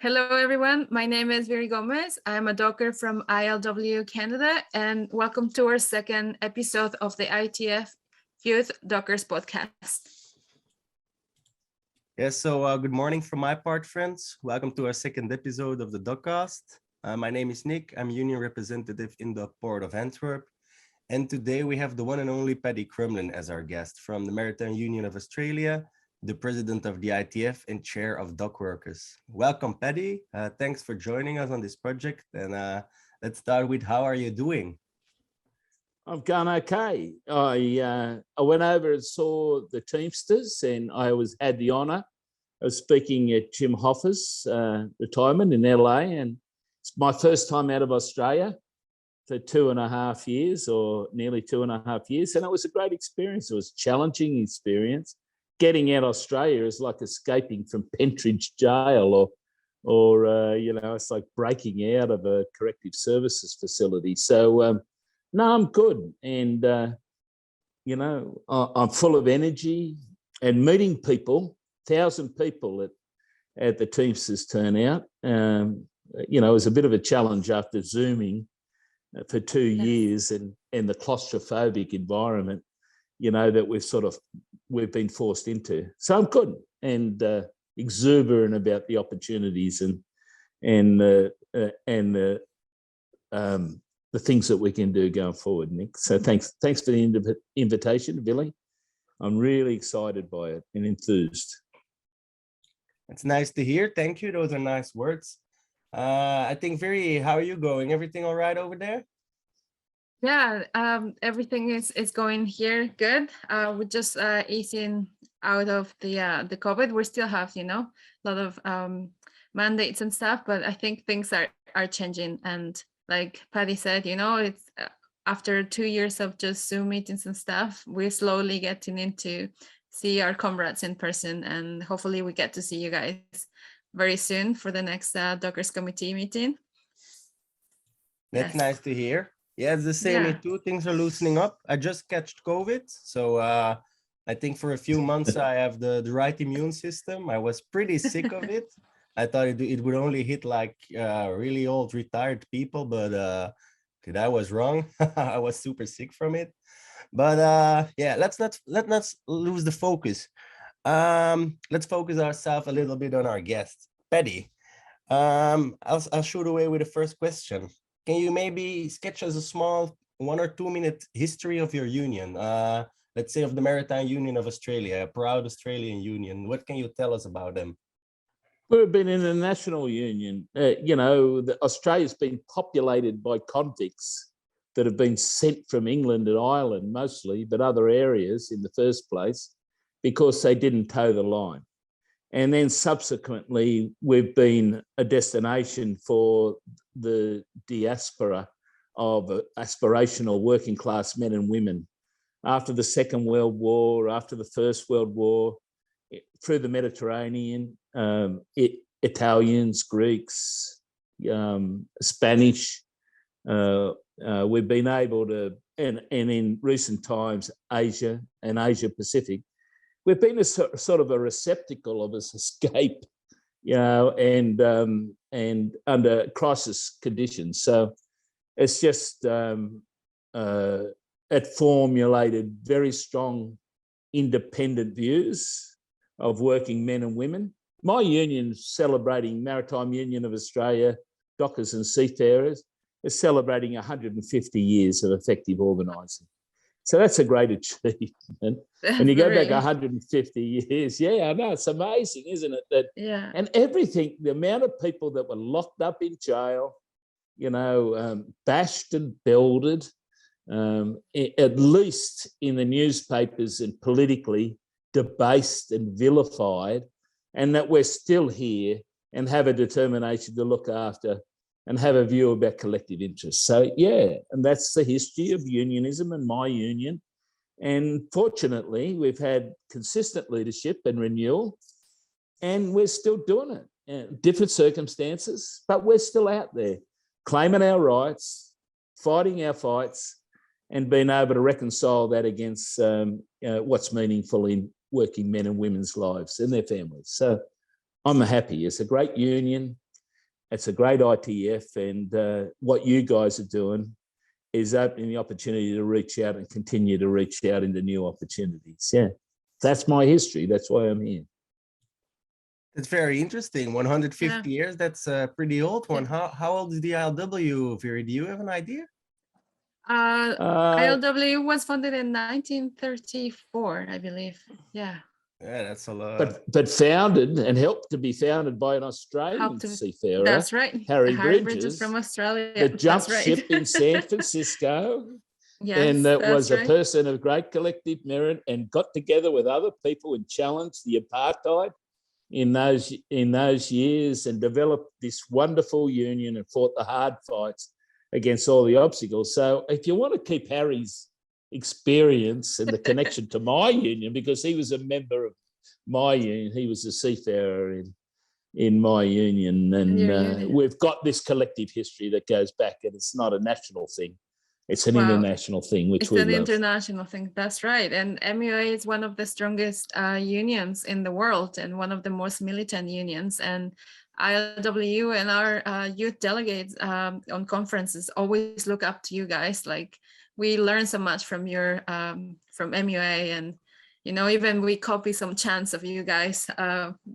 Hello, everyone. My name is Viri Gomez. I'm a Docker from ILWU Canada, and welcome to our second episode of the ITF Youth Dockers podcast. Yes, so good morning from my part, friends. Welcome to our second episode of the Dockast. My name is Nick. I'm union representative in the Port of Antwerp. And today we have the one and only Paddy Crumlin as our guest from the Maritime Union of Australia, the president of the ITF and chair of dock workers. Welcome, Paddy. Thanks for joining us on this project. And let's start with, how are you doing? I'm going okay. I went over and saw the Teamsters, and I had the honour of speaking at Jim Hoffa's retirement in LA, and it's my first time out of Australia for 2.5 years, or nearly 2.5 years, and it was a great experience. It was a challenging experience. Getting out of Australia is like escaping from Pentridge Jail, or it's like breaking out of a corrective services facility. So, no, I'm good, and I'm full of energy and meeting people. 1,000 people at the Teamsters turnout. It was a bit of a challenge after Zooming for 2 years and the claustrophobic environment, that we've been forced into. So I'm good and exuberant about the opportunities and the things that we can do going forward, Nick. So thanks for the invitation, Billy. I'm really excited by it and enthused. It's nice to hear. Thank you. Those are nice words. I think, Viri, how are you going? Everything all right over there? Yeah, everything is going here good. We're just easing out of the COVID. We still have, a lot of mandates and stuff, but I think things are changing. And like Paddy said, it's after 2 years of just Zoom meetings and stuff, we're slowly getting into see our comrades in person, and hopefully we get to see you guys very soon for the next Dockers committee meeting. That's nice to hear. Yeah, it's the same. Me too. Things are loosening up. I just catched COVID, so I think for a few months I have the right immune system. I was pretty sick of it. I thought it would only hit like really old retired people, but I was wrong. I was super sick from it. But let's not lose the focus. Let's focus ourselves a little bit on our guest, Paddy. I'll shoot away with the first question. Can you maybe sketch us a small 1 or 2 minute history of your union? Let's say of the Maritime Union of Australia, a proud Australian union. What can you tell us about them? We've been in a national union. Australia's been populated by convicts that have been sent from England and Ireland mostly, but other areas in the first place, because they didn't toe the line. And then subsequently, we've been a destination for the diaspora of aspirational working class men and women. After the Second World War, after the First World War, through the Mediterranean, Italians, Greeks, Spanish, we've been able to, and in recent times, Asia and Asia Pacific, we've been a sort of a receptacle of this escape, and under crisis conditions. So it's just, it formulated very strong independent views of working men and women. My union, celebrating Maritime Union of Australia, Dockers and Seafarers, is celebrating 150 years of effective organising. So that's a great achievement. And you go back 150 years, I know, it's amazing, isn't it? And everything, the amount of people that were locked up in jail, bashed and belted, at least in the newspapers and politically debased and vilified, and that we're still here and have a determination to look after and have a view about collective interests. So, and that's the history of unionism and my union. And fortunately, we've had consistent leadership and renewal, and we're still doing it. Different circumstances, but we're still out there claiming our rights, fighting our fights, and being able to reconcile that against what's meaningful in working men and women's lives and their families. So I'm happy. It's a great union. it's a great ITF, and what you guys are doing is opening the opportunity to reach out and continue to reach out into new opportunities. Yeah, that's my history. That's why I'm here. It's very interesting. 150 years, that's a pretty old one. How old is the ILWU, Viri? Do you have an idea? ILWU was founded in 1934, I believe. Yeah. Yeah, that's a lot. But founded and helped to be founded by an Australian seafarer. That's right. Harry Bridges from Australia. That jumped ship in San Francisco. Yes, and that was right. a person of great collective merit and got together with other people and challenged the apartheid in those years and developed this wonderful union and fought the hard fights against all the obstacles. So if you want to keep Harry's experience and the connection to my union, because he was a member of my union, he was a seafarer in my union, and we've got this collective history that goes back, and it's not a national thing. It's an international thing, which we love. It's an international thing. That's right. And MUA is one of the strongest unions in the world and one of the most militant unions. And ILWU and our youth delegates on conferences always look up to you guys. Like, we learn so much from your from MUA, and even we copy some chants of you guys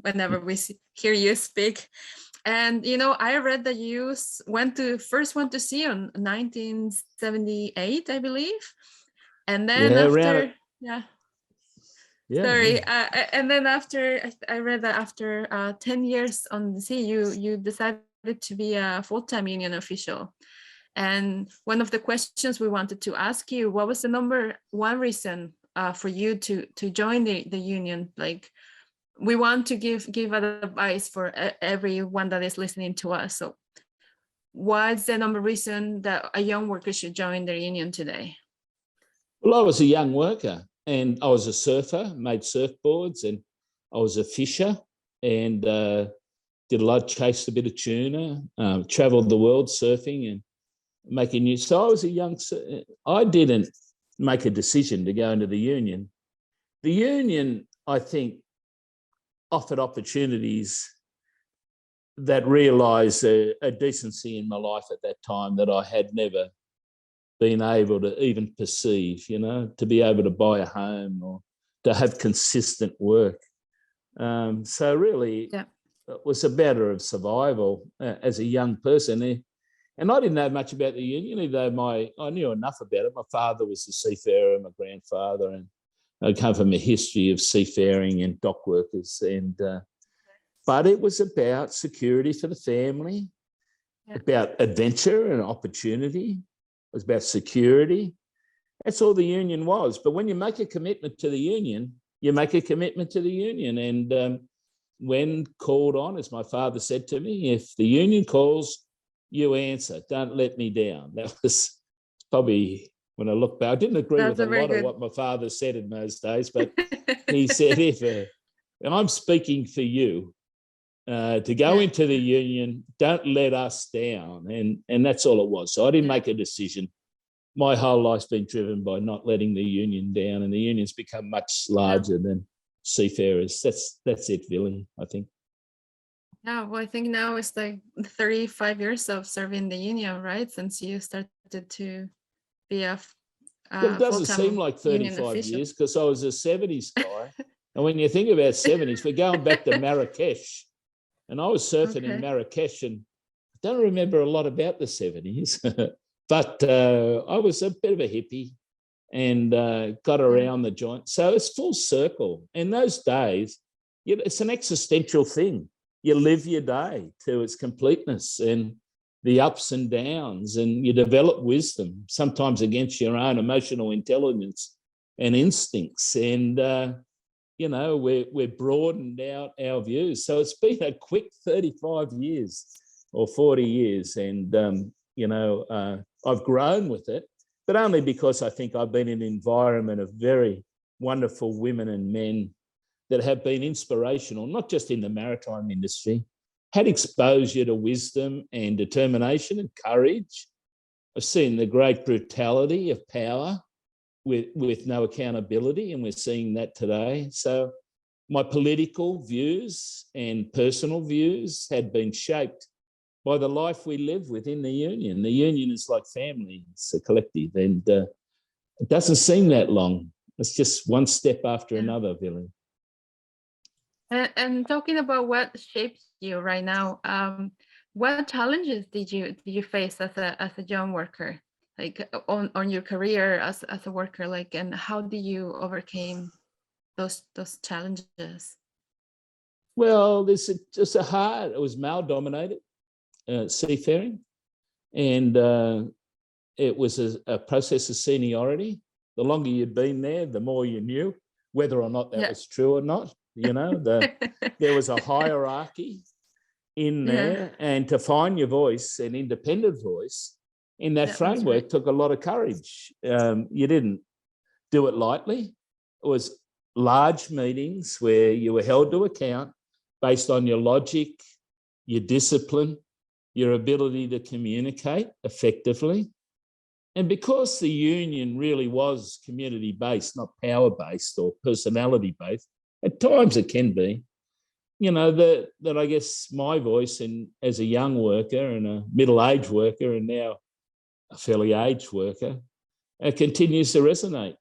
whenever we hear you speak. And I read that you first went to sea in 1978, I believe, and then and then after I read that after 10 years on the sea, you decided to be a full-time union official. And one of the questions we wanted to ask you, what was the number one reason for you to join the union? Like, we want to give advice for everyone that is listening to us. So what's the number reason that a young worker should join the union today? Well, I was a young worker and I was a surfer, made surfboards, and I was a fisher and did a lot, chased a bit of tuna, traveled the world surfing and making news. So I was I didn't make a decision to go into the union. The union, I think, offered opportunities that realised a decency in my life at that time that I had never been able to even perceive, to be able to buy a home or to have consistent work. So really, it was a matter of survival as a young person. And I didn't know much about the union, even though I knew enough about it. My father was a seafarer, my grandfather, and I come from a history of seafaring and dock workers, but it was about security for the family, about adventure and opportunity. It was about security. That's all the union was. But when you make a commitment to the union, you make a commitment to the union. And when called on, as my father said to me, if the union calls, you answer. Don't let me down. That was probably, when I look back, I didn't agree with a lot of what my father said in those days, but he said, and I'm speaking for you, to go into the union, don't let us down. And that's all it was. So I didn't make a decision. My whole life's been driven by not letting the union down, and the union's become much larger than seafarers. That's it, really, I think. Yeah, well, I think now it's like 35 years of serving the union, right? Since you started to be a well, it doesn't seem like 35 years because I was a 70s guy. And when you think about 70s, we're going back to Marrakesh. And I was surfing in Marrakesh, and I don't remember a lot about the 70s. But I was a bit of a hippie and got around the joint. So it's full circle. In those days, it's an existential thing. You live your day to its completeness and the ups and downs, and you develop wisdom, sometimes against your own emotional intelligence and instincts. And, we're broadened out our views. So it's been a quick 35 years or 40 years. And, I've grown with it, but only because I think I've been in an environment of very wonderful women and men that have been inspirational, not just in the maritime industry, had exposure to wisdom and determination and courage. I've seen the great brutality of power with no accountability, and we're seeing that today. So my political views and personal views had been shaped by the life we live within the union. The union is like family, it's a collective, and it doesn't seem that long. It's just one step after another, Viri. And talking about what shapes you right now, what challenges did you face as a young worker, like on your career as a worker, like, and how did you overcame those challenges? Well, it was male dominated, seafaring, and it was a process of seniority. The longer you'd been there, the more you knew, whether or not that was true or not. You know, there was a hierarchy in there, and to find your voice, an independent voice in that framework, took a lot of courage. You didn't do it lightly. It was large meetings where you were held to account based on your logic, your discipline, your ability to communicate effectively. And because the union really was community-based, not power-based or personality-based, at times it can be, you know, that I guess my voice as a young worker and a middle-aged worker and now a fairly aged worker continues to resonate.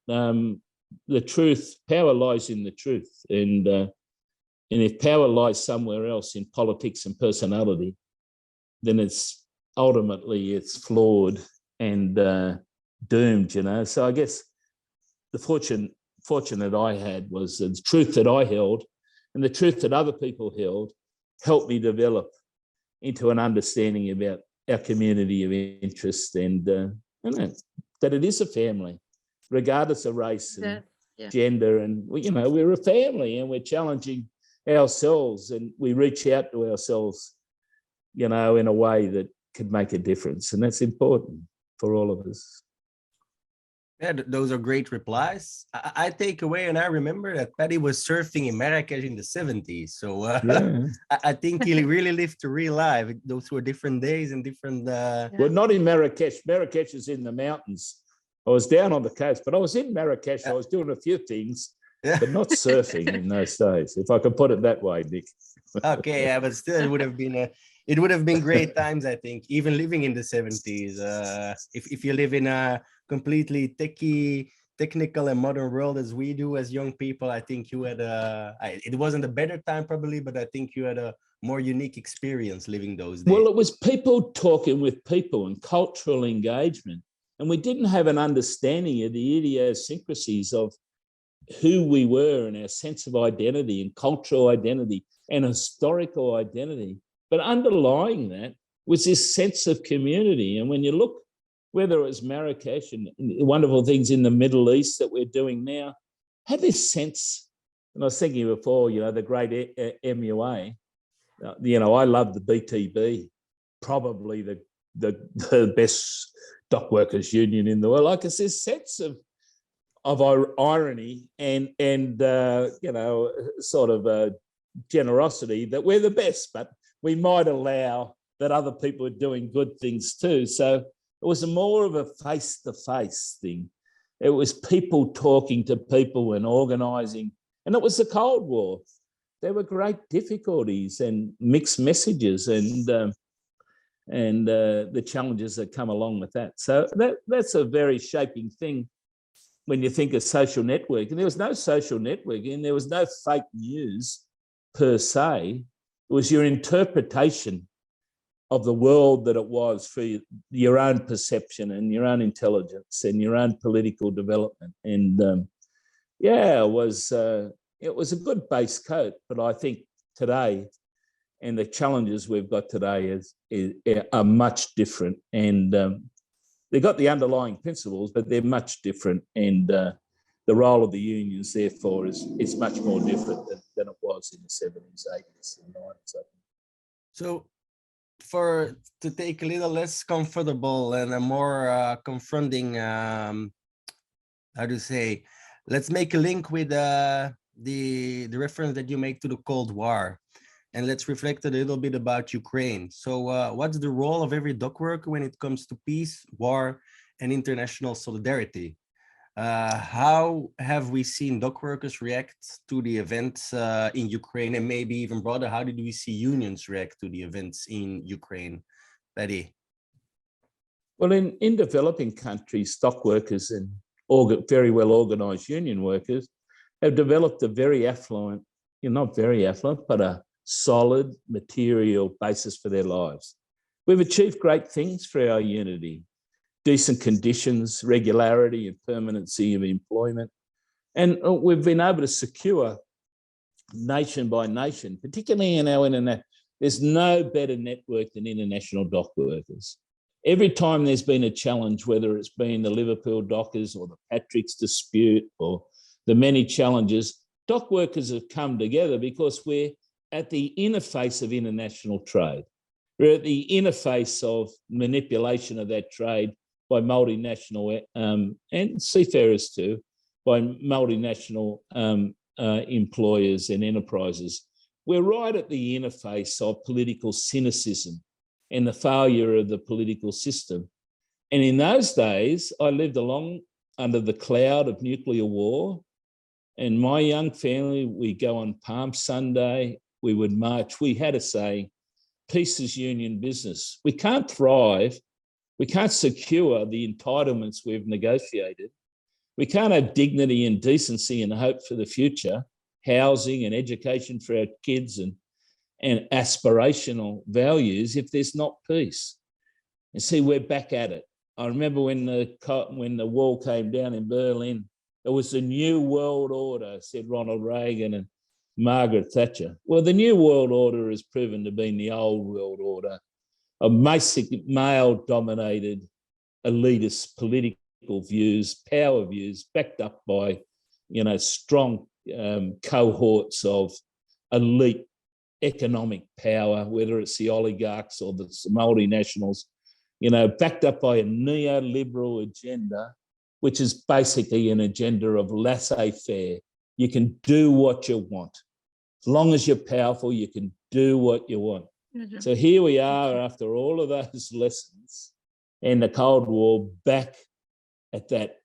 The truth, power lies in the truth. And if power lies somewhere else in politics and personality, then it's flawed and doomed, you know. So I guess the fortune that I had was the truth that I held and the truth that other people held helped me develop into an understanding about our community of interest and that it is a family, regardless of race and gender. And, you know, we're a family and we're challenging ourselves and we reach out to ourselves, you know, in a way that could make a difference. And that's important for all of us. Yeah, those are great replies. I take away, and I remember that Paddy was surfing in Marrakesh in the 70s. So I think he really lived to real life. Those were different days and different... Well, not in Marrakesh. Marrakesh is in the mountains. I was down on the coast, but I was in Marrakesh. I was doing a few things, but not surfing in those days, if I could put it that way, Nick. Okay, yeah, but still, it would have been great times, I think, even living in the 70s. If you live in a completely technical and modern world as we do as young people, I think you had it wasn't a better time probably, but I think you had a more unique experience living those days. Well, it was people talking with people and cultural engagement. And we didn't have an understanding of the idiosyncrasies of who we were and our sense of identity and cultural identity and historical identity. But underlying that was this sense of community. And when you look, whether it was Marrakesh and wonderful things in the Middle East that we're doing now, had this sense, and I was thinking before, you know, the great MUA, you know, I love the BTB, probably the best dock workers union in the world. Like it's this sense of irony and you know, sort of generosity that we're the best, but we might allow that other people are doing good things too. So it was more of a face-to-face thing. It was people talking to people and organising. And it was the Cold War. There were great difficulties and mixed messages and the challenges that come along with that. So that's a very shaping thing when you think of social networking. There was no social networking. There was no fake news per se. It was your interpretation of the world that it was for your own perception and your own intelligence and your own political development. And it was a good base coat, but I think today and the challenges we've got today are much different. And they've got the underlying principles, but they're much different. And the role of the unions, therefore, is much more different than it was in the 70s, 80s, and 90s. So to take a little less comfortable and a more confronting, let's make a link with the reference that you make to the Cold War. And let's reflect a little bit about Ukraine. So what's the role of every dock worker when it comes to peace, war, and international solidarity? How have we seen dock workers react to the events in Ukraine, and maybe even broader, how did we see unions react to the events in Ukraine? Paddy? Well, in developing countries, dock workers and very well organised union workers have developed a very affluent, not very affluent, but a solid material basis for their lives. We've achieved great things for our unity: decent conditions, regularity and permanency of employment. And we've been able to secure nation by nation, particularly in our internet. There's no better network than international dock workers. Every time there's been a challenge, whether it's been the Liverpool Dockers or the Patrick's dispute or the many challenges, dock workers have come together because we're at the interface of international trade. We're at the interface of manipulation of that trade by multinational and seafarers too, by multinational employers and enterprises. We're right at the interface of political cynicism and the failure of the political system. And in those days, I lived along under the cloud of nuclear war. And my young family, we go on Palm Sunday, we would march. We had a saying, peace is union business. We can't thrive, we can't secure the entitlements we've negotiated. We can't have dignity and decency and hope for the future, housing and education for our kids and aspirational values if there's not peace. And see, we're back at it. I remember when the wall came down in Berlin, it was the New World Order, said Ronald Reagan and Margaret Thatcher. Well, the New World Order has proven to be the old world order, a male-dominated elitist political views, power views, backed up by, strong cohorts of elite economic power, whether it's the oligarchs or the multinationals, backed up by a neoliberal agenda, which is basically an agenda of laissez-faire. You can do what you want. As long as you're powerful, you can do what you want. Mm-hmm. So here we are after all of those lessons in the Cold War, back at that,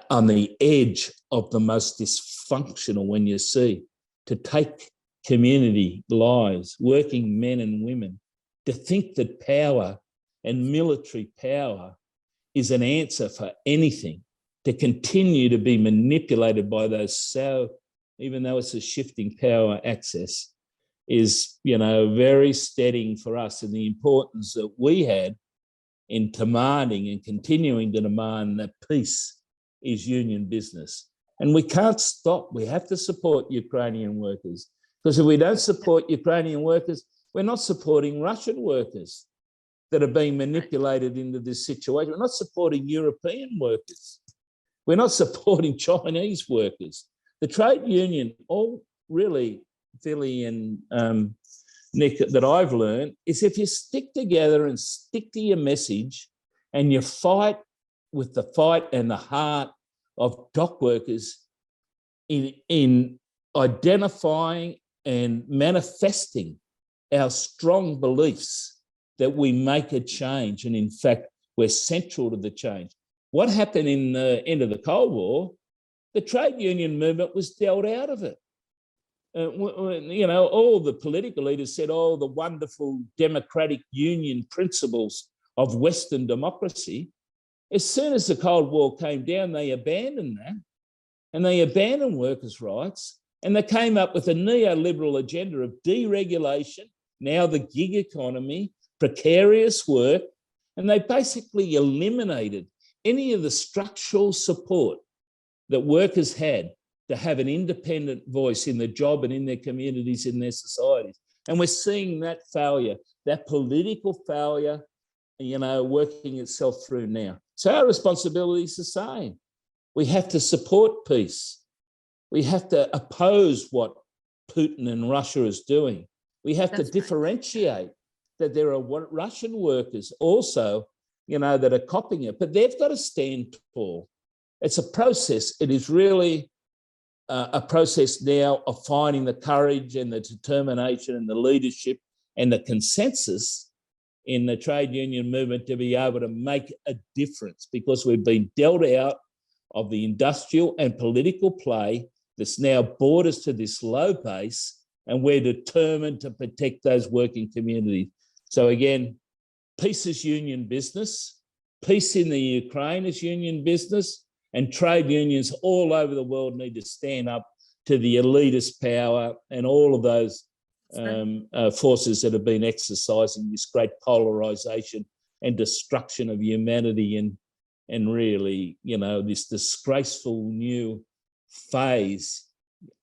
on the edge of the most dysfunctional, when you see, to take community lives, working men and women, to think that power and military power is an answer for anything, to continue to be manipulated by those, even though it's a shifting power access, is, very steadying for us, and the importance that we had in demanding and continuing to demand that peace is union business. And we can't stop. We have to support Ukrainian workers, because if we don't support Ukrainian workers, we're not supporting Russian workers that are being manipulated into this situation. We're not supporting European workers. We're not supporting Chinese workers. The trade union, all really, Vili and Nick, that I've learned, is if you stick together and stick to your message and you fight with the fight and the heart of dock workers in identifying and manifesting our strong beliefs that we make a change, and in fact, we're central to the change. What happened in the end of the Cold War, the trade union movement was dealt out of it. All the political leaders said, oh, the wonderful democratic union principles of Western democracy. As soon as the Cold War came down, they abandoned that, and they abandoned workers' rights, and they came up with a neoliberal agenda of deregulation, now the gig economy, precarious work, and they basically eliminated any of the structural support that workers had to have an independent voice in their job and in their communities, in their societies. And we're seeing that failure, that political failure, working itself through now. So our responsibility is the same. We have to support peace. We have to oppose what Putin and Russia is doing. We have to differentiate that there are Russian workers also, that are copying it, but they've got to stand tall. It's a process. It is really a process now of finding the courage and the determination and the leadership and the consensus in the trade union movement to be able to make a difference, because we've been dealt out of the industrial and political play that's now brought us to this low base, and we're determined to protect those working communities. So again, peace is union business, peace in the Ukraine is union business, and trade unions all over the world need to stand up to the elitist power and all of those forces that have been exercising this great polarization and destruction of humanity and really, you know, this disgraceful new phase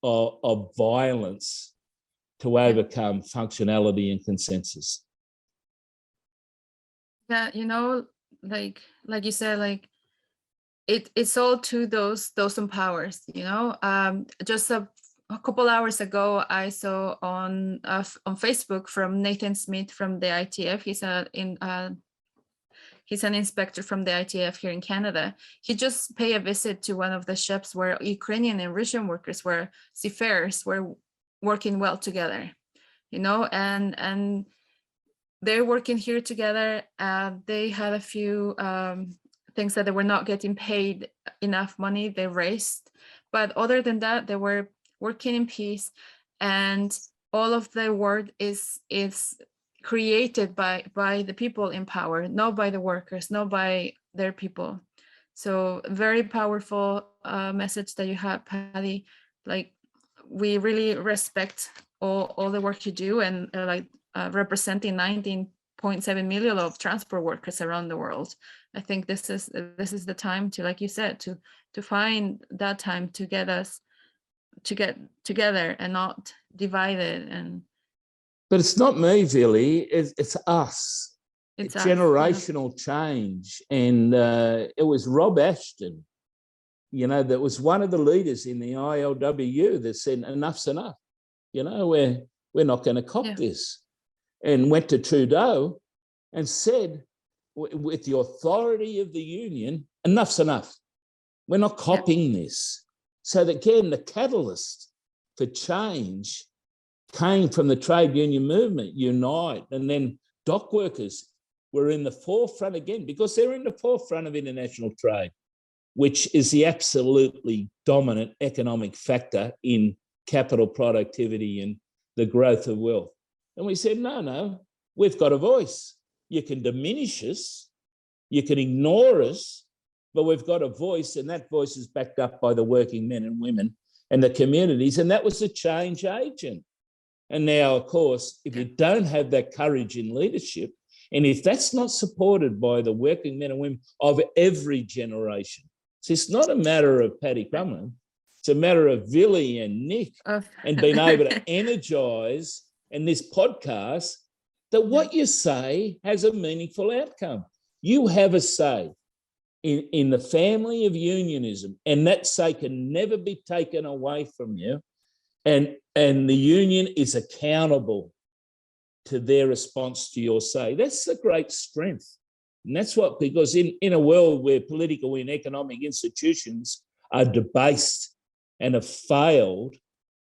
of violence to overcome functionality and consensus. Yeah, you know, like you said, like it's all to those empowers, you know. Just a couple hours ago, I saw on Facebook from Nathan Smith from the ITF. He's an inspector from the ITF here in Canada. He just paid a visit to one of the ships where Ukrainian and Russian workers were seafarers were working well together, you know, and they're working here together. They had a few things that they were not getting paid enough money, they raised. But other than that, they were working in peace, and all of the work is created by the people in power, not by the workers, not by their people. So very powerful message that you have, Paddy. Like, we really respect all the work you do, and representing 19.7 million of transport workers around the world. I think this is the time to, like you said, to find that time to get us to get together and not divided. And but it's not me, Vili, it's us. It's generational change. And it was Rob Ashton, you know, that was one of the leaders in the ILWU that said enough's enough. You know, we're not going to cop this. And went to Trudeau and said, with the authority of the union, enough's enough. We're not copying this. So that, again, the catalyst for change came from the trade union movement, Unite, and then dock workers were in the forefront again, because they're in the forefront of international trade, which is the absolutely dominant economic factor in capital productivity and the growth of wealth. And we said, no, we've got a voice. You can diminish us, you can ignore us, but we've got a voice, and that voice is backed up by the working men and women and the communities, and that was a change agent. And now, of course, if you don't have that courage in leadership, and if that's not supported by the working men and women of every generation, so it's not a matter of Paddy Crumlin, it's a matter of Vili and Nick and being able to energise in this podcast that what you say has a meaningful outcome. You have a say in the family of unionism, and that say can never be taken away from you. And the union is accountable to their response to your say. That's the great strength. And that's what, because in a world where political and economic institutions are debased and have failed,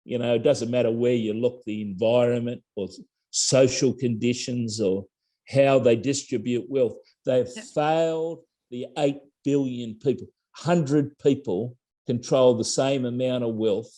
you know, it doesn't matter where you look, the environment or social conditions or how they distribute wealth, they've failed the 8 billion people. 100 people control the same amount of wealth,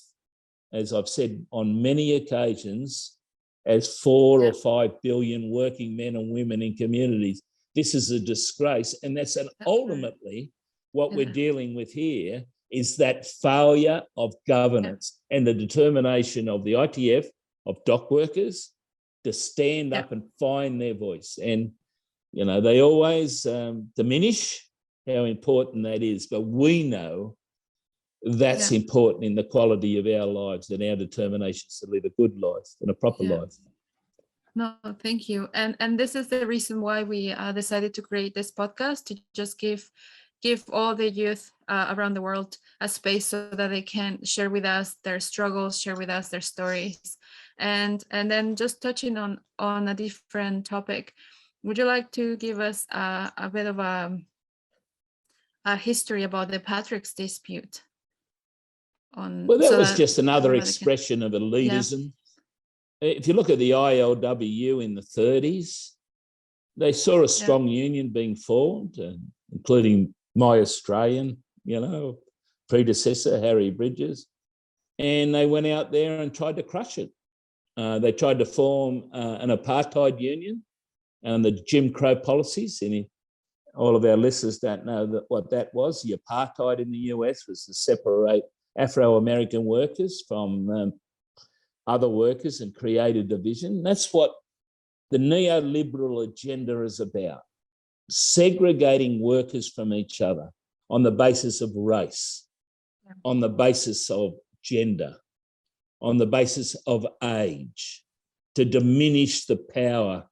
as I've said on many occasions, as 4 or 5 billion working men and women in communities. This is a disgrace. And that's ultimately what we're dealing with here is that failure of governance and the determination of the ITF, of dock workers, to stand up and find their voice. And, you know, they always diminish how important that is, but we know that's important in the quality of our lives and our determinations to live a good life and a proper life. No, thank you. And this is the reason why we decided to create this podcast, to just give all the youth around the world a space so that they can share with us their struggles, share with us their stories. And then just touching on a different topic, would you like to give us a bit of a history about the Patrick's dispute? Well, that was just another expression of elitism. If you look at the ILWU in the 30s, they saw a strong union being formed, including my Australian, you know, predecessor, Harry Bridges, and they went out there and tried to crush it. They tried to form an apartheid union and the Jim Crow policies. And all of our listeners don't know what that was. The apartheid in the US was to separate Afro-American workers from other workers and create a division. That's what the neoliberal agenda is about, segregating workers from each other on the basis of race, on the basis of gender, on the basis of age, to diminish the power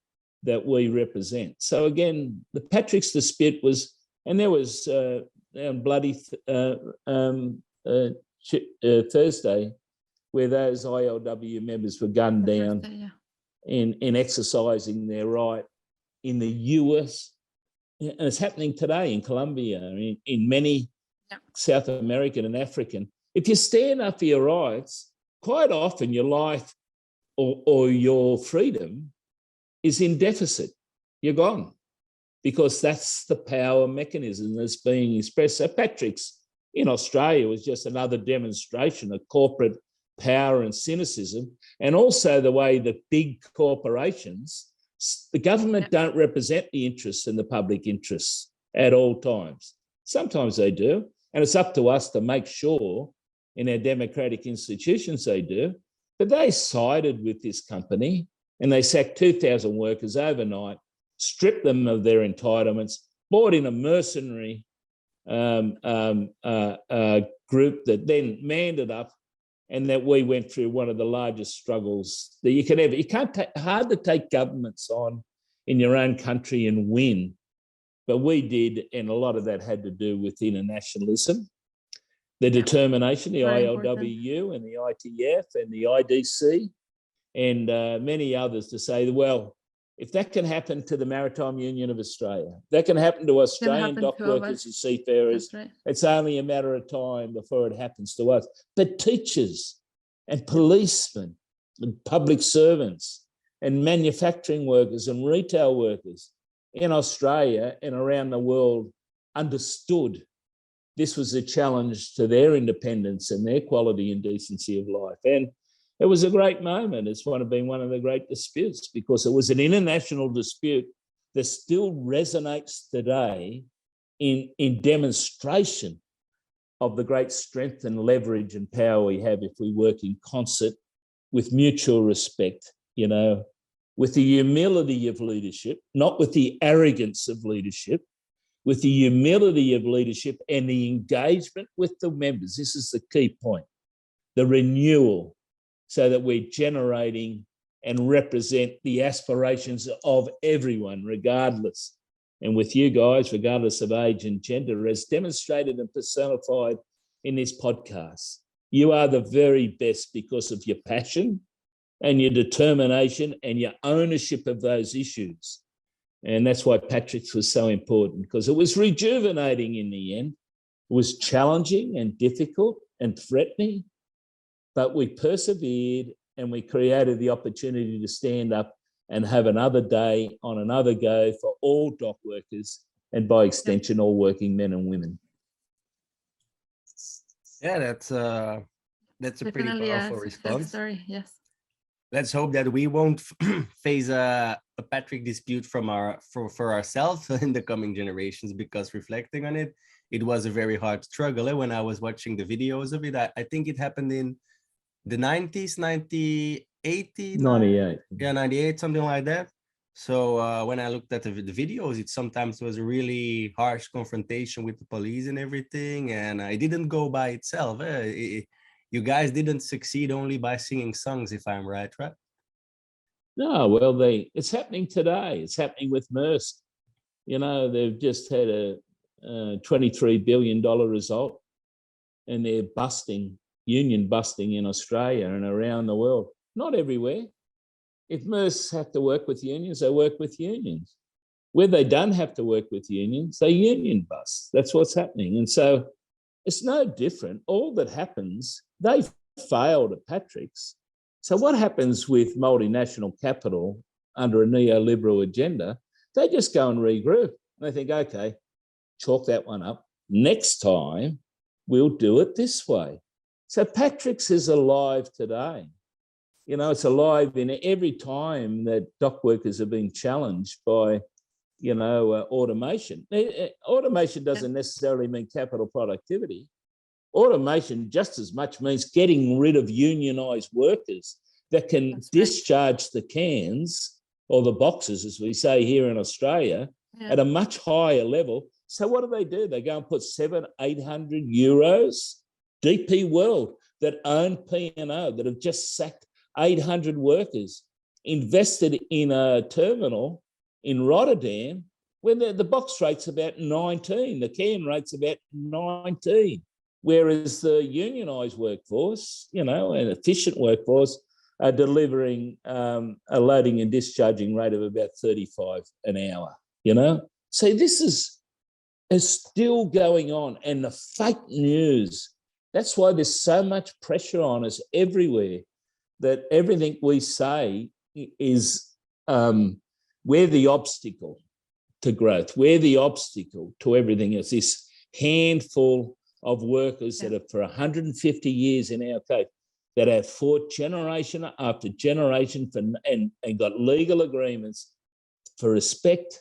that we represent. So again, the Patrick's dispute was, and there was bloody Thursday, where those ILWU members were gunned down in exercising their right in the US. And it's happening today in Colombia, in many South American and African. If you stand up for your rights, quite often your life or your freedom is in deficit. You're gone, because that's the power mechanism that's being expressed. So Patrick's in Australia was just another demonstration of corporate power and cynicism, and also the way that big corporations, the government don't represent the interests and the public interests at all times. Sometimes they do, and it's up to us to make sure in our democratic institutions they do, but they sided with this company and they sacked 2,000 workers overnight, stripped them of their entitlements, brought in a mercenary group that then manned it up, and that we went through one of the largest struggles that you can ever. You can't hard to take governments on in your own country and win, but we did, and a lot of that had to do with internationalism, the determination, the ILWU and the ITF and the IDC and many others to say, well, if that can happen to the Maritime Union of Australia, that can happen to Australian dock workers and seafarers, it's only a matter of time before it happens to us. But teachers and policemen and public servants and manufacturing workers and retail workers in Australia and around the world understood this was a challenge to their independence and their quality and decency of life. And it was a great moment. It's been one of the great disputes, because it was an international dispute that still resonates today in demonstration of the great strength and leverage and power we have if we work in concert with mutual respect, with the humility of leadership, not with the arrogance of leadership, with the humility of leadership and the engagement with the members. This is the key point, the renewal, so that we're generating and represent the aspirations of everyone, regardless. And with you guys, regardless of age and gender, as demonstrated and personified in this podcast, you are the very best because of your passion and your determination and your ownership of those issues. And that's why Patrick's was so important, because it was rejuvenating in the end. It was challenging and difficult and threatening, but we persevered and we created the opportunity to stand up and have another day on another go for all dock workers and, by extension, all working men and women. Yeah, that's a pretty powerful response. Story, yes. Let's hope that we won't face a Patrick dispute for ourselves in the coming generations, because reflecting on it, it was a very hard struggle. When I was watching the videos of it, I think it happened in the 90s, 80, 98. Yeah, 98, something like that. So when I looked at the videos, it sometimes was a really harsh confrontation with the police and everything. And it didn't go by itself. You guys didn't succeed only by singing songs, if I'm right? No, well, it's happening today. It's happening with Maersk. They've just had a $23 billion result, and they're union busting in Australia and around the world. Not everywhere. If Maersk have to work with unions, they work with unions. Where they don't have to work with unions, they union bust. That's what's happening. And so it's no different. All that happens, they failed at Patrick's. So what happens with multinational capital under a neoliberal agenda? They just go and regroup. And they think, okay, chalk that one up. Next time, we'll do it this way. So Patrick's is alive today. You know, it's alive in every time that dock workers have been challenged by, you know, automation. Automation doesn't necessarily mean capital productivity. Automation just as much means getting rid of unionised workers that can discharge the cans or the boxes, as we say here in Australia, at a much higher level. So what do? They go and put 700-800 euros. DP World, that own P&O, that have just sacked 800 workers, invested in a terminal in Rotterdam, where the box rate's about 19, the can rate's about 19, whereas the unionised workforce, you know, an efficient workforce, are delivering a loading and discharging rate of about 35 an hour, you know? So this is still going on, and the fake news, that's why there's so much pressure on us everywhere, that everything we say is we're the obstacle to growth. We're the obstacle to everything else. This handful of workers that have for 150 years in our case, that have fought generation after generation and got legal agreements for respect,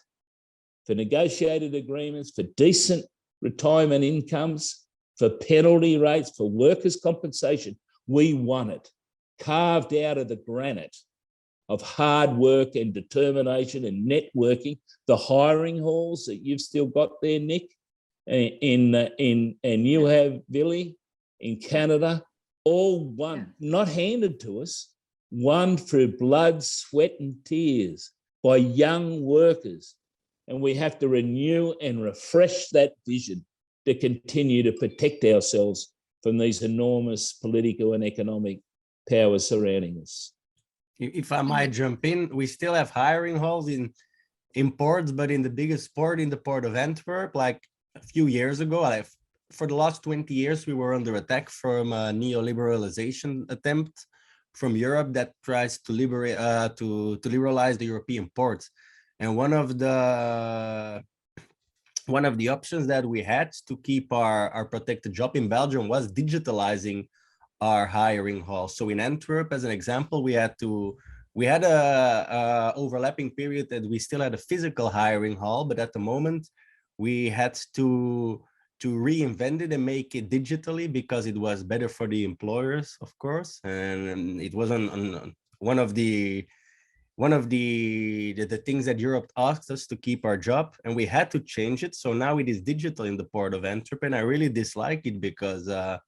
for negotiated agreements, for decent retirement incomes, for penalty rates, for workers' compensation. We won it, carved out of the granite of hard work and determination and networking. The hiring halls that you've still got there, Nick, and you have, Vili, in Canada, all won, not handed to us, won through blood, sweat and tears by young workers. And we have to renew and refresh that vision to continue to protect ourselves from these enormous political and economic powers surrounding us. If I might jump in, we still have hiring halls in ports, but in the biggest port, in the port of Antwerp, like a few years ago, for the last 20 years, we were under attack from a neoliberalization attempt from Europe that tries to liberalize the European ports. And one of the options that we had to keep our protected job in Belgium was digitalizing our hiring hall. So in Antwerp, as an example, we had a overlapping period that we still had a physical hiring hall, but at the moment we had to reinvent it and make it digitally because it was better for the employers, of course, and it was on one of the things that Europe asked us to keep our job, and we had to change it. So now it is digital in the port of Antwerp, and I really dislike it because the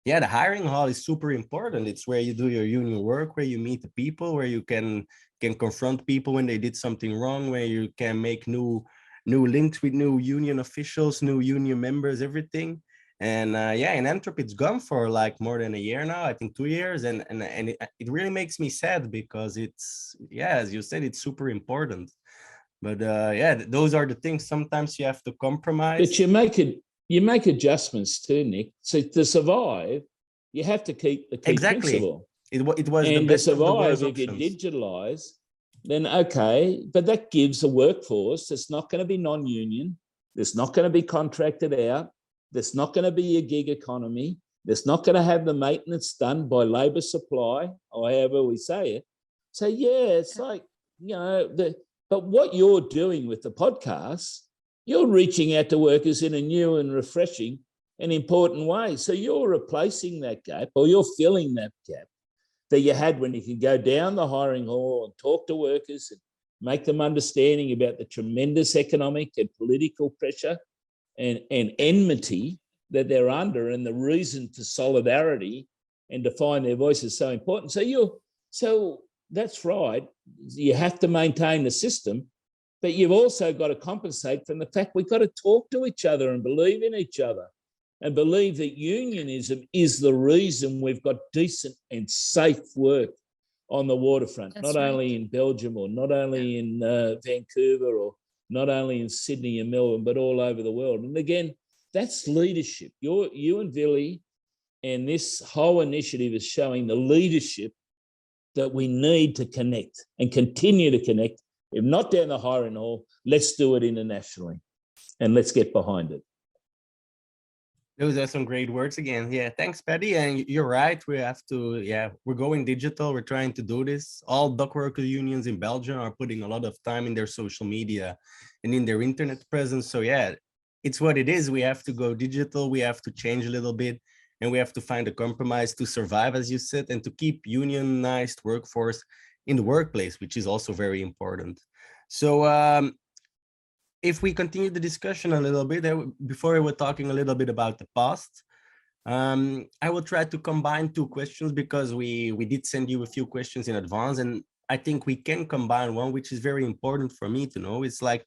hiring hall is super important. It's where you do your union work, where you meet the people, where you can confront people when they did something wrong, where you can make new links with new union officials, new union members, everything. And in Antwerp, it's gone for like more than a year now, I think 2 years. And it really makes me sad because it's, as you said, it's super important. But those are the things. Sometimes you have to compromise. But you make adjustments too, Nick. So to survive, you have to keep the key principle. It was and the best to survive, of the worst if you options. digitalise, then okay, but that gives a workforce that's not going to be non-union, that's not going to be contracted out, that's not going to be a gig economy, that's not going to have the maintenance done by labour supply, or however we say it. So it's like, you know, but what you're doing with the podcast, you're reaching out to workers in a new and refreshing and important way. So you're replacing that gap, or you're filling that gap that you had when you could go down the hiring hall and talk to workers and make them understanding about the tremendous economic and political pressure and enmity that they're under, and the reason for solidarity and to find their voice is so important. So that's right. You have to maintain the system, but you've also got to compensate from the fact we've got to talk to each other and believe in each other, and believe that unionism is the reason we've got decent and safe work on the waterfront, only in Belgium, or not only in Vancouver, or not only in Sydney and Melbourne, but all over the world. And again, that's leadership. You and Vili and this whole initiative is showing the leadership that we need to connect and continue to connect. If not down the hiring hall, let's do it internationally, and let's get behind it. Those are some great words again. Yeah, thanks, Paddy. And you're right. We have to, we're going digital. We're trying to do this. All dock worker unions in Belgium are putting a lot of time in their social media and in their internet presence. So yeah, it's what it is. We have to go digital. We have to change a little bit, and we have to find a compromise to survive, as you said, and to keep unionized workforce in the workplace, which is also very important. So if we continue the discussion a little bit, before we were talking a little bit about the past, I will try to combine two questions because we did send you a few questions in advance, and I think we can combine one, which is very important for me to know. It's like,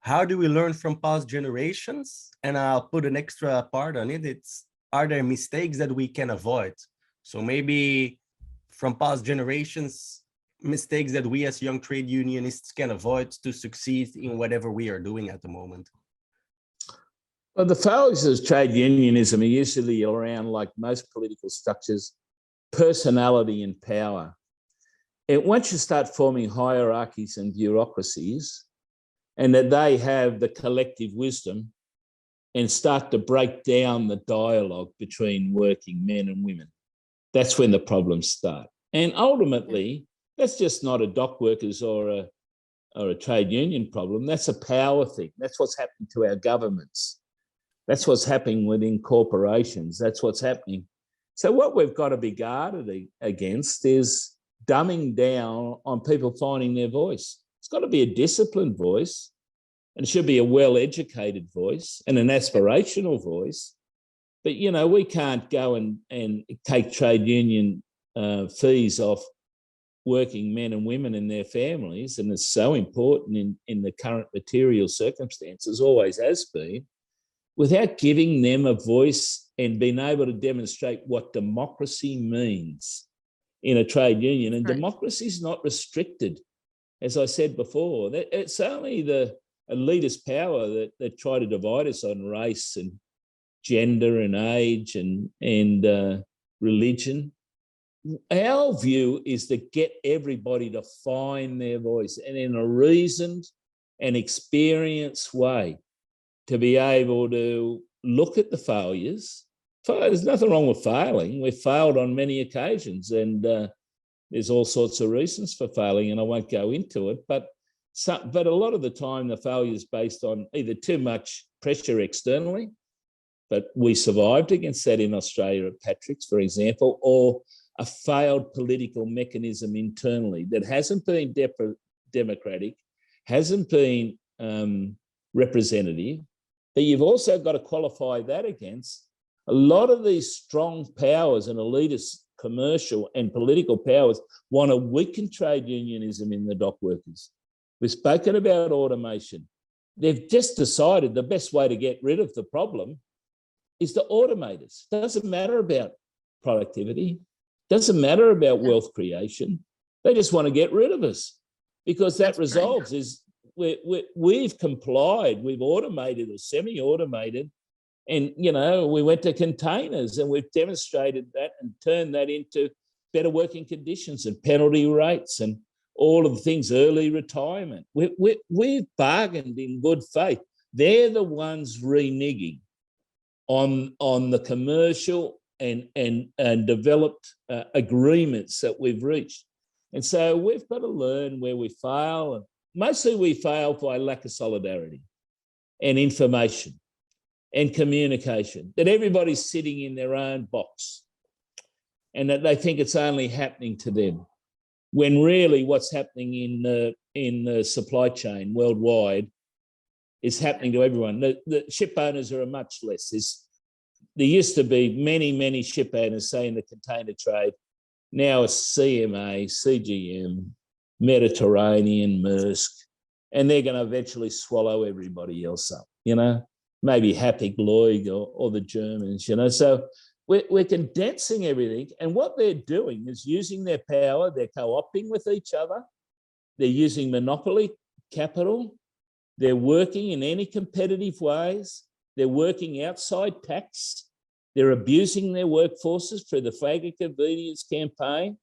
how do we learn from past generations? And I'll put an extra part on it. Are there mistakes that we can avoid? So maybe from past generations, mistakes that we as young trade unionists can avoid to succeed in whatever we are doing at the moment? Well, the failures of trade unionism are usually around, like most political structures, personality and power. Once you start forming hierarchies and bureaucracies, and that they have the collective wisdom and start to break down the dialogue between working men and women, that's when the problems start. And ultimately, that's just not a dock workers or a trade union problem. That's a power thing. That's what's happening to our governments. That's what's happening within corporations. That's what's happening. So what we've got to be guarded against is dumbing down on people finding their voice. It's got to be a disciplined voice, and it should be a well-educated voice and an aspirational voice. But, you know, we can't go and take trade union fees off working men and women and their families, and it's so important in the current material circumstances, always has been, without giving them a voice and being able to demonstrate what democracy means in a trade union. And right. Democracy is not restricted, as I said before. It's only the elitist power that try to divide us on race and gender and age and religion. Our view is to get everybody to find their voice, and in a reasoned and experienced way, to be able to look at the failures. There's nothing wrong with failing. We've failed on many occasions, and there's all sorts of reasons for failing, and I won't go into it. But a lot of the time, the failure is based on either too much pressure externally, but we survived against that in Australia at Patrick's, for example, or a failed political mechanism internally that hasn't been democratic, hasn't been representative. But you've also got to qualify that against a lot of these strong powers and elitist commercial and political powers want to weaken trade unionism in the dock workers. We've spoken about automation. They've just decided the best way to get rid of the problem is to automate us. Doesn't matter about productivity. Doesn't matter about wealth creation. They just want to get rid of us, because that resolves is we've complied, we've automated or semi-automated, and, you know, we went to containers and we've demonstrated that and turned that into better working conditions and penalty rates and all of the things, early retirement. We've bargained in good faith. They're the ones reneging on the commercial and developed agreements that we've reached. And so we've got to learn where we fail. Mostly we fail by lack of solidarity and information and communication, that everybody's sitting in their own box and that they think it's only happening to them, when really what's happening in the supply chain worldwide is happening to everyone. The ship owners are a much less. There used to be many ship owners, say, in the container trade. Now it's CMA, CGM, Mediterranean, Maersk, and they're going to eventually swallow everybody else up, you know, maybe Hapag-Lloyd or the Germans, you know. So we're condensing everything, and what they're doing is using their power. They're co-opting with each other. They're using monopoly capital. They're working in any competitive ways. They're working outside tax. They're abusing their workforces through the flag of convenience campaign.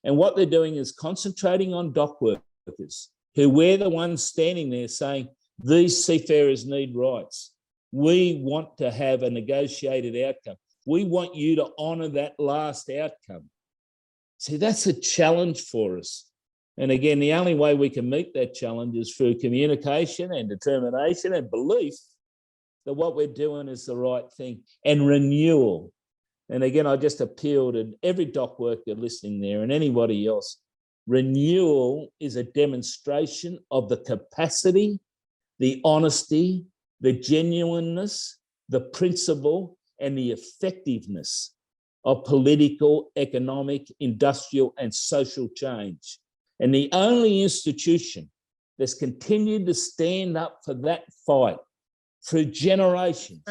And what they're doing is concentrating on dock workers, who we're the ones standing there saying, these seafarers need rights. We want to have a negotiated outcome. We want you to honour that last outcome. See, that's a challenge for us. And again, the only way we can meet that challenge is through communication and determination and belief that what we're doing is the right thing, and renewal. And again, I just appeal to every dock worker listening there and anybody else. Renewal is a demonstration of the capacity, the honesty, the genuineness, the principle, and the effectiveness of political, economic, industrial, and social change. And the only institution that's continued to stand up for that fight through generations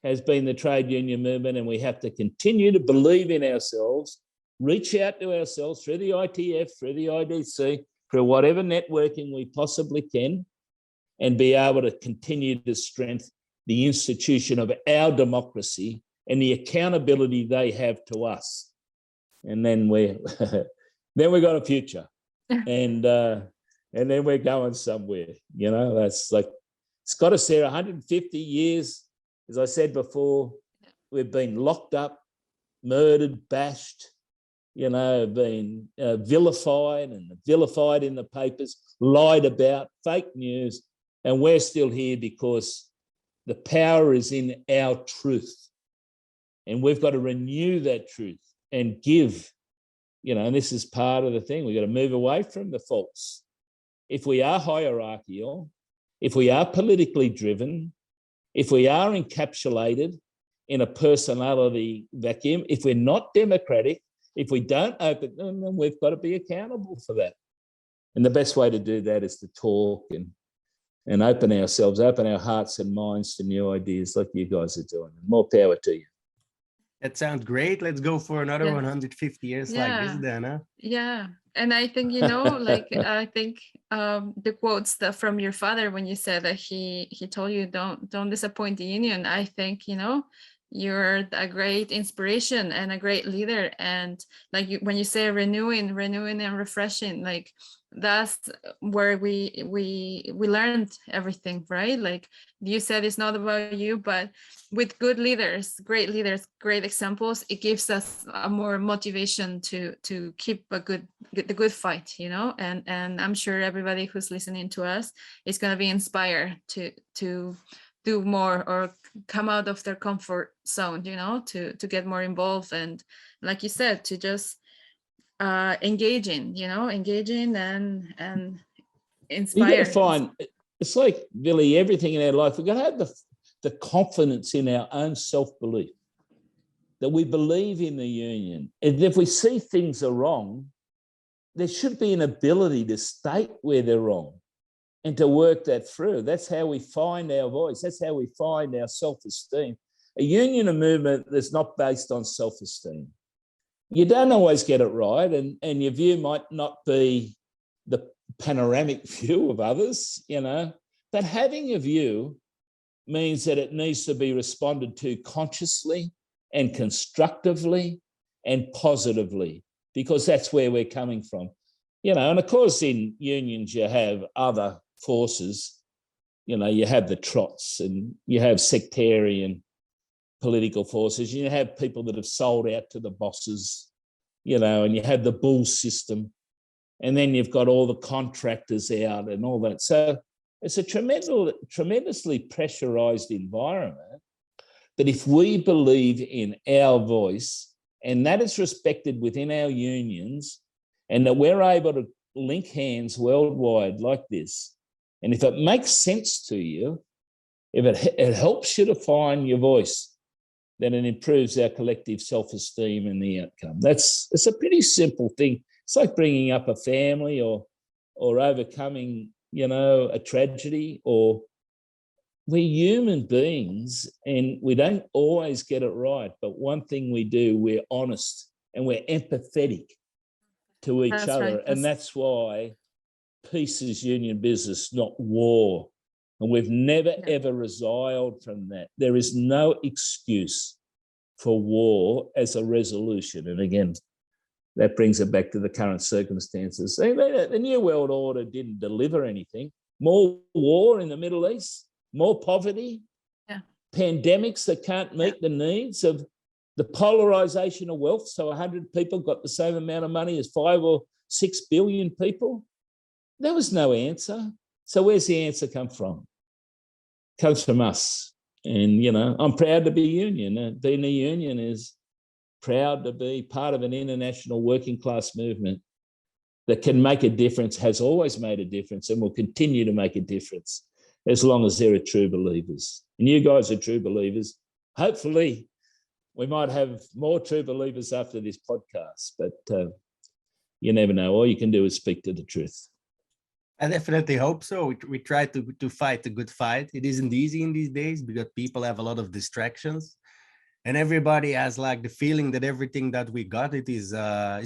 has been the trade union movement, and we have to continue to believe in ourselves, reach out to ourselves through the ITF, through the IDC, through whatever networking we possibly can, and be able to continue to strengthen the institution of our democracy and the accountability they have to us. And then we've got a future, and then we're going somewhere. You know, that's like, it's got us there 150 years. As I said before, we've been locked up, murdered, bashed, you know, been vilified and vilified in the papers, lied about, fake news, and we're still here because the power is in our truth. And we've got to renew that truth and give, you know, and this is part of the thing. We've got to move away from the false. If we are hierarchical, if we are politically driven, if we are encapsulated in a personality vacuum, if we're not democratic, if we don't open, then we've got to be accountable for that. And the best way to do that is to talk and open ourselves, open our hearts and minds to new ideas like you guys are doing. More power to you. That sounds great. Let's go for another 150 years like this then, huh? Yeah. And I think, you know, like, I think the quotes that from your father, when you said that he told you don't disappoint the union, I think, you know, you're a great inspiration and a great leader. And like when you say renewing and refreshing, like that's where we learned everything, right? Like you said, it's not about you, but with good leaders, great examples, it gives us a more motivation to keep the good fight, you know. And I'm sure everybody who's listening to us is going to be inspired to do more or come out of their comfort zone, you know, to get more involved, and like you said, to just engaging and inspire. You got to find, it's like really everything in our life, we've got to have the confidence in our own self-belief that we believe in the union. And if we see things are wrong, there should be an ability to state where they're wrong and to work that through. That's how we find our voice. That's how we find our self-esteem. A union and movement that's not based on self-esteem, you don't always get it right, and your view might not be the panoramic view of others, you know, but having a view means that it needs to be responded to consciously and constructively and positively, because that's where we're coming from. You know, and of course in unions you have other forces, you know, you have the trots and you have sectarian political forces, you have people that have sold out to the bosses, you know, and you have the bull system, and then you've got all the contractors out and all that. So it's a tremendously pressurized environment. But if we believe in our voice, and that is respected within our unions, and that we're able to link hands worldwide like this, and if it makes sense to you, if it helps you to find your voice, then it improves our collective self-esteem and the outcome. It's a pretty simple thing. It's like bringing up a family or overcoming, you know, a tragedy. Or we're human beings and we don't always get it right. But one thing we do, we're honest and we're empathetic to each other. Right. And that's why peace is union business, not war. And we've never, ever resiled from that. There is no excuse for war as a resolution. And again, that brings it back to the current circumstances. The New World Order didn't deliver anything. More war in the Middle East, more poverty, pandemics that can't meet the needs of the polarization of wealth. So 100 people got the same amount of money as 5 or 6 billion people. There was no answer. So where's the answer come from? It comes from us. And, you know, I'm proud to be union. Being a union is proud to be part of an international working class movement that can make a difference, has always made a difference, and will continue to make a difference as long as there are true believers. And you guys are true believers. Hopefully, we might have more true believers after this podcast, but you never know. All you can do is speak to the truth. I definitely hope so. We try to fight a good fight. It isn't easy in these days because people have a lot of distractions. And everybody has like the feeling that everything that we got, it is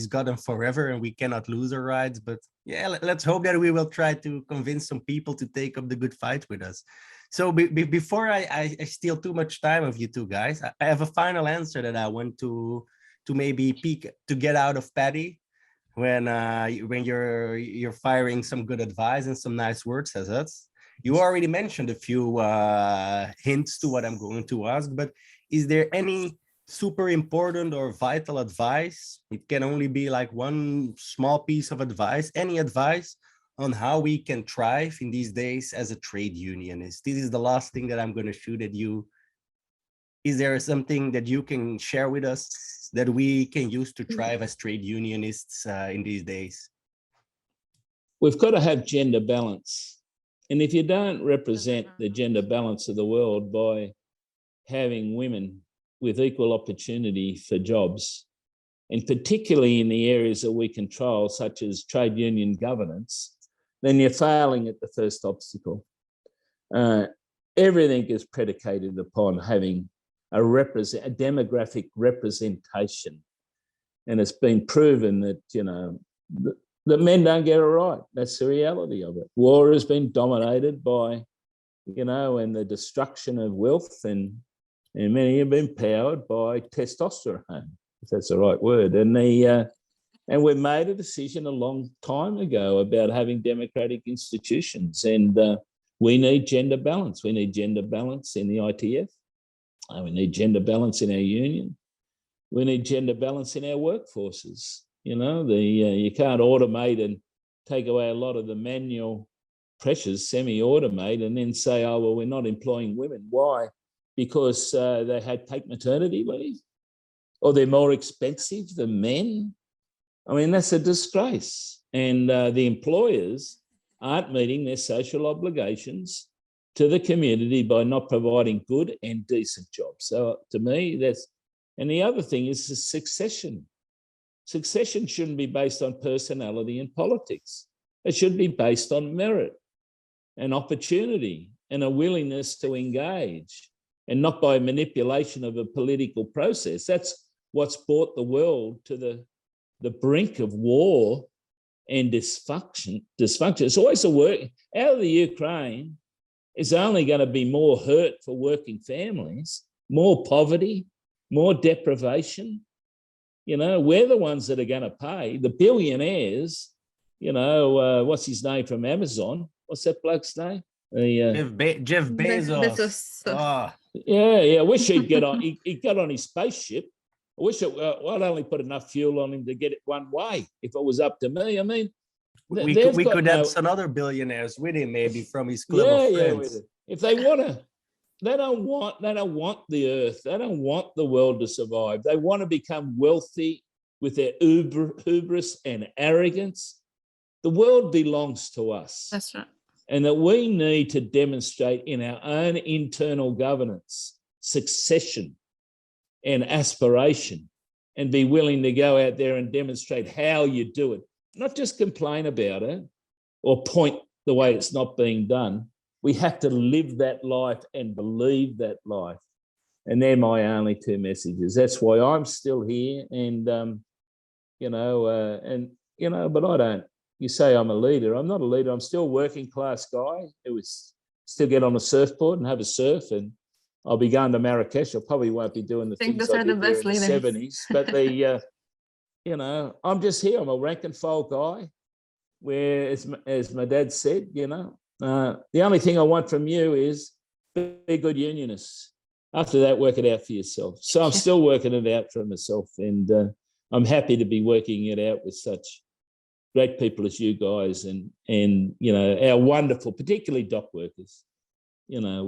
gotten forever and we cannot lose our rights. But yeah, let's hope that we will try to convince some people to take up the good fight with us. So before I steal too much time of you two guys, I have a final answer that I want to maybe peek to get out of Paddy when you're firing some good advice and some nice words as us. You already mentioned a few hints to what I'm going to ask, but is there any super important or vital advice? It can only be like one small piece of advice, any advice on how we can thrive in these days as a trade unionist. This is the last thing that I'm going to shoot at you. Is there something that you can share with us that we can use to thrive as trade unionists in these days? We've got to have gender balance. And if you don't represent the gender balance of the world by having women with equal opportunity for jobs, and particularly in the areas that we control, such as trade union governance, then you're failing at the first obstacle. Everything is predicated upon having a demographic representation. And it's been proven that, you know, that men don't get it right. That's the reality of it. War has been dominated by, you know, and the destruction of wealth, and many have been powered by testosterone, if that's the right word. And we made a decision a long time ago about having democratic institutions, and we need gender balance. We need gender balance in the ITF. We need gender balance in our union. We need gender balance in our workforces. You know, you can't automate and take away a lot of the manual pressures, semi-automate, and then say, oh, well, we're not employing women. Why? Because they take maternity leave, or they're more expensive than men. I mean, that's a disgrace. And the employers aren't meeting their social obligations to the community by not providing good and decent jobs. So to me, that's, and the other thing is the succession. Succession shouldn't be based on personality and politics. It should be based on merit and opportunity and a willingness to engage, and not by manipulation of a political process. That's what's brought the world to the brink of war and dysfunction. It's always a work out of the Ukraine. Is only going to be more hurt for working families, more poverty, more deprivation. You know, we're the ones that are going to pay. The billionaires, you know, what's his name from Amazon? What's that bloke's name? Jeff Bezos. Oh. Yeah. I wish he'd get on. He got on his spaceship. I wish I'd only put enough fuel on him to get it one way. If it was up to me, I mean, we could have some other billionaires with him, maybe from his club of friends. If they want to, they don't want the earth. They don't want the world to survive. They want to become wealthy with their hubris and arrogance. The world belongs to us. That's right. And that we need to demonstrate in our own internal governance, succession and aspiration, and be willing to go out there and demonstrate how you do it. Not just complain about it or point the way it's not being done. We have to live that life and believe that life. And they're my only two messages. That's why I'm still here. And, but I don't, you say I'm a leader. I'm not a leader. I'm still a working class guy who is still get on a surfboard and have a surf. And I'll be going to Marrakesh. I probably won't be doing the things I did there in the 70s. But I'm just here. I'm a rank and file guy, where, as my dad said, the only thing I want from you is be good unionists. After that, work it out for yourself. So I'm still working it out for myself, and I'm happy to be working it out with such great people as you guys, and you know, our wonderful, particularly dock workers. You know,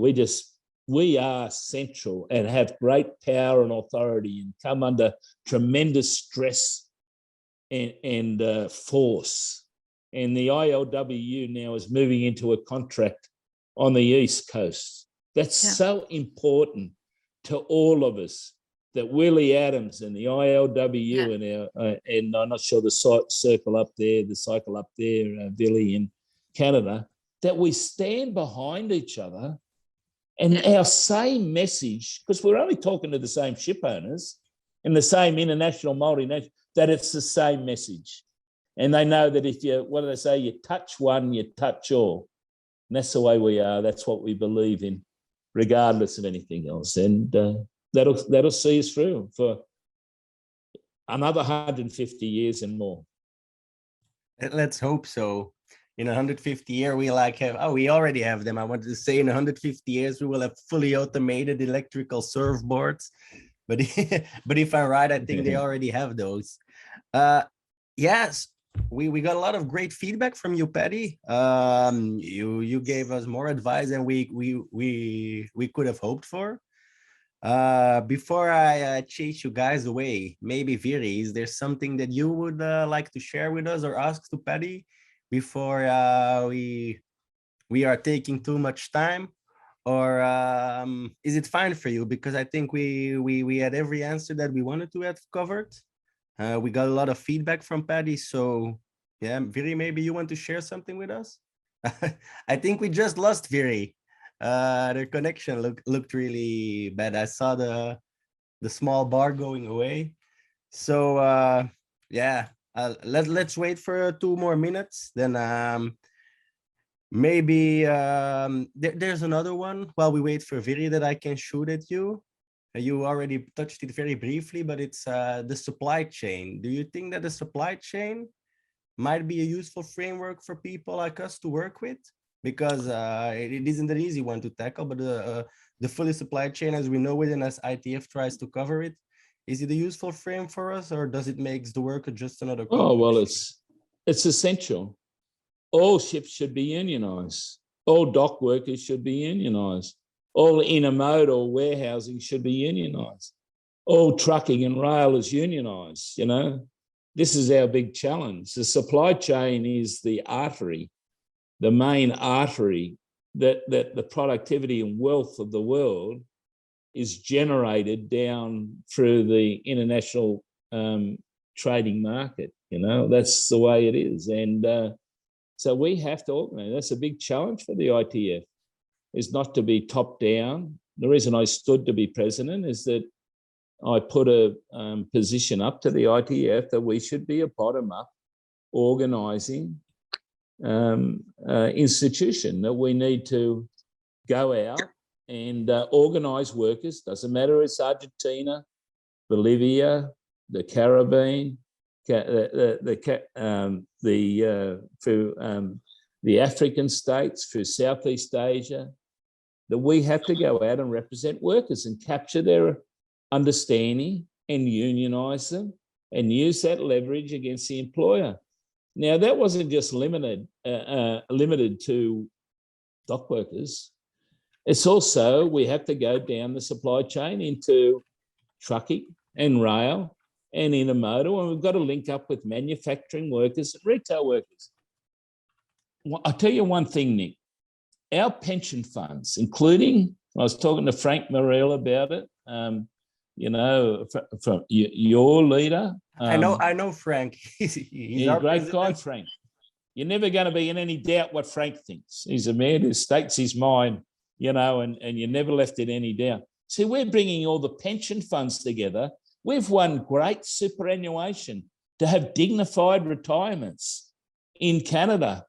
we are central and have great power and authority, and come under tremendous stress and force. And the ILWU now is moving into a contract on the East Coast. That's so important to all of us, that Willie Adams and the ILWU and I'm not sure the cycle up there, Vili in Canada, that we stand behind each other, and our same message, because we're only talking to the same ship owners and the same international multinational, that it's the same message. And they know that if you, what do they say, you touch one, you touch all. And that's the way we are. That's what we believe in, regardless of anything else. And that'll see us through for another 150 years and more. Let's hope so. In 150 years, we we already have them. I wanted to say in 150 years, we will have fully automated electrical surfboards. But if I'm right, I think they already have those. Yes, we got a lot of great feedback from you, Paddy. You gave us more advice than we could have hoped for. Before I chase you guys away, maybe Viri, is there something that you would like to share with us or ask to Paddy before we are taking too much time? Or is it fine for you? Because I think we had every answer that we wanted to have covered. We got a lot of feedback from Paddy. So yeah, Viri, maybe you want to share something with us? I think we just lost Viri. Their connection looked really bad. I saw the small bar going away. So yeah, let's wait for 2 more minutes. Then maybe there's another one while we wait for Viri that I can shoot at you. You already touched it very briefly, but it's the supply chain. Do you think that the supply chain might be a useful framework for people like us to work with? Because it isn't an easy one to tackle, but the fully supply chain as we know it and as ITF tries to cover it, is it a useful frame for us, or does it make the worker just another? Oh, well, it's essential. All ships should be unionized. All dock workers should be unionized. All intermodal warehousing should be unionized. All trucking and rail is unionized, you know. This is our big challenge. The supply chain is the artery, the main artery that the productivity and wealth of the world is generated down through the international trading market, you know. That's the way it is. And so we have to organize. That's a big challenge for the ITF, is not to be top down. The reason I stood to be president is that I put a position up to the ITF that we should be a bottom-up organising institution, that we need to go out and organise workers. Doesn't matter if it's Argentina, Bolivia, the Caribbean, through the African states, through Southeast Asia, that we have to go out and represent workers and capture their understanding and unionise them and use that leverage against the employer. Now, that wasn't just limited to dock workers. It's also, we have to go down the supply chain into trucking and rail and intermodal, and we've got to link up with manufacturing workers and retail workers. I'll tell you one thing, Nick. Our pension funds, including, I was talking to Frank Morrell about it, you know, from your leader. I know Frank. He's a great guy, Frank. You're never going to be in any doubt what Frank thinks. He's a man who states his mind, you know, and you're never left in any doubt. See, we're bringing all the pension funds together. We've won great superannuation to have dignified retirements in Canada.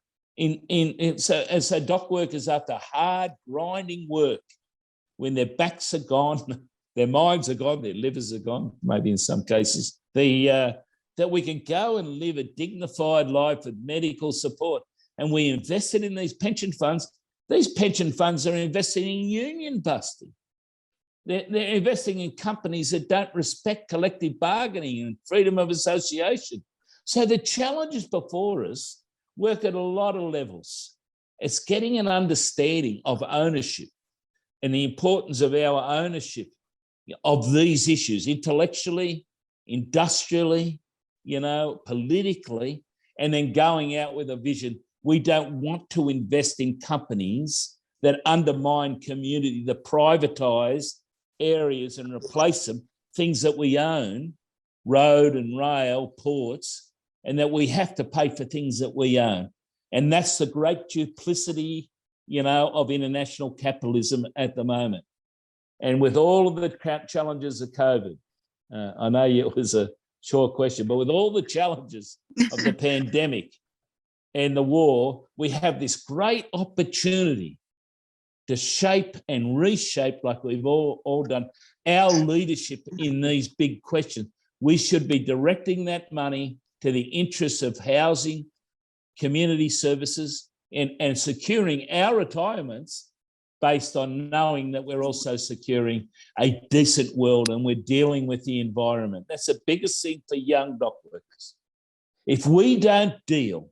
So dock workers, after hard grinding work, when their backs are gone, their minds are gone, their livers are gone, maybe in some cases, that we can go and live a dignified life with medical support. And we invested in these pension funds These pension funds are investing in union busting. They're investing in companies that don't respect collective bargaining and freedom of association. So the challenges before us work at a lot of levels. It's getting an understanding of ownership and the importance of our ownership of these issues intellectually, industrially, politically, and then going out with a vision. We don't want to invest in companies that undermine community, that privatise areas and replace them, things that we own, road and rail, ports, and that we have to pay for things that we own. And that's the great duplicity, of international capitalism at the moment. And with all of the challenges of COVID, I know it was a short question, but with all the challenges of the pandemic and the war, we have this great opportunity to shape and reshape, like we've all done, our leadership in these big questions. We should be directing that money to the interests of housing, community services, and securing our retirements based on knowing that we're also securing a decent world and we're dealing with the environment. That's the biggest thing for young dock workers. If we don't deal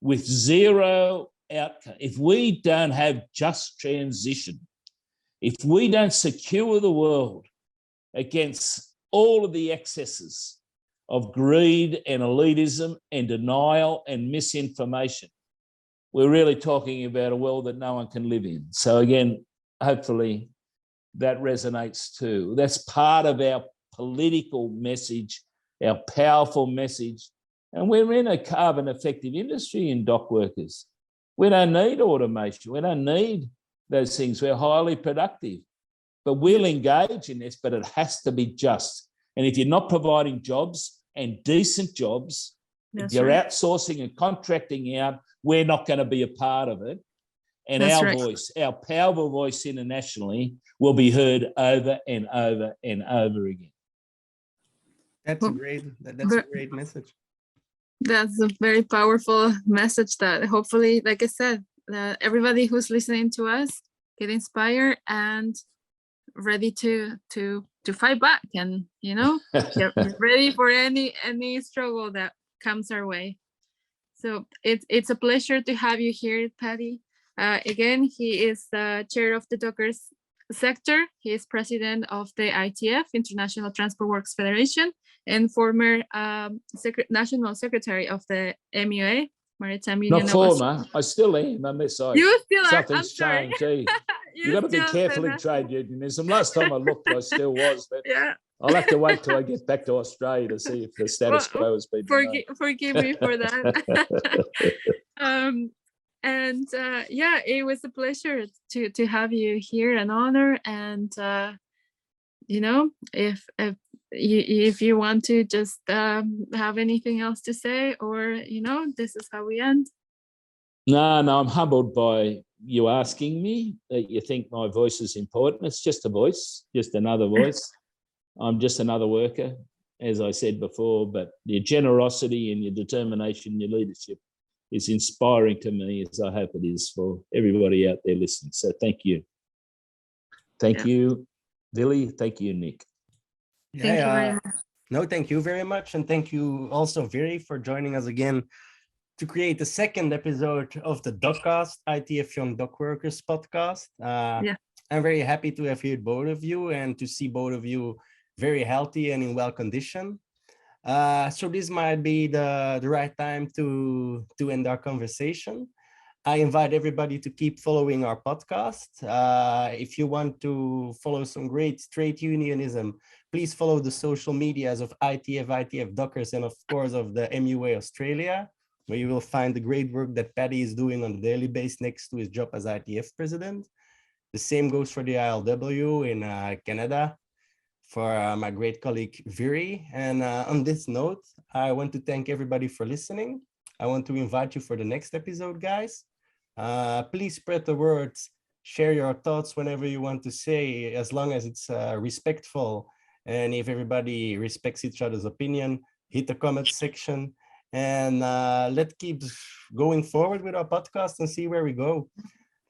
with zero outcome, if we don't have just transition, if we don't secure the world against all of the excesses of greed and elitism and denial and misinformation, we're really talking about a world that no one can live in. So again, hopefully that resonates too. That's part of our political message, our powerful message. And we're in a carbon effective industry in dock workers. We don't need automation. We don't need those things. We're highly productive, but we'll engage in this, but it has to be just. And if you're not providing jobs and decent jobs, if you're outsourcing and contracting out, we're not going to be a part of it. And our voice, our powerful voice internationally, will be heard over and over and over again. That's a great message. That's a very powerful message that hopefully, like I said, everybody who's listening to us get inspired and ready to fight back, and get ready for any struggle that comes our way. So it's a pleasure to have you here, Paddy. Again, he is the chair of the Dockers sector. He is president of the ITF, International Transport Works Federation, and former national secretary of the MUA, Maritime Union. Not former, I still am. I'm sorry. You still are. Something's changed. You've got to be careful in trade unionism. Last time I looked, I still was, but I'll have to wait till I get back to Australia to see if the status quo has been. Forgive me for that. It was a pleasure to have you here, an honor. And if you want to just have anything else to say, or this is how we end. No, I'm humbled by you asking me that you think my voice is important. It's just a voice, just another voice. I'm just another worker, as I said before, but your generosity and your determination, your leadership is inspiring to me, as I hope it is for everybody out there listening. So thank you. Thank you, Vili. Thank you, Nick. Thank you very much. No, thank you very much. And thank you also, Viri, for joining us again to create the second episode of the Dockast, ITF Young Dockers podcast. I'm very happy to have heard both of you and to see both of you very healthy and in well condition. So this might be the right time to end our conversation. I invite everybody to keep following our podcast. If you want to follow some great trade unionism, please follow the social medias of ITF, ITF Dockers, and of course of the MUA Australia, where you will find the great work that Paddy is doing on a daily basis next to his job as ITF President. The same goes for the ILWU in Canada, for my great colleague Viri. And on this note, I want to thank everybody for listening. I want to invite you for the next episode, guys. Please spread the word, share your thoughts whenever you want to say, as long as it's respectful. And if everybody respects each other's opinion, hit the comment section. And let's keep going forward with our podcast and see where we go.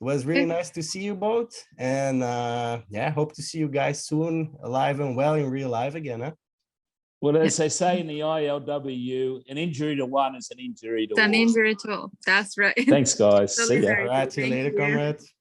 was really nice to see you both. And yeah, hope to see you guys soon, alive and well in real life again. Huh? Well, as they say in the ILWU, an injury to one is an injury to It's an all. injury to all. That's right. Thanks, guys. See ya. All right, see you later, comrades.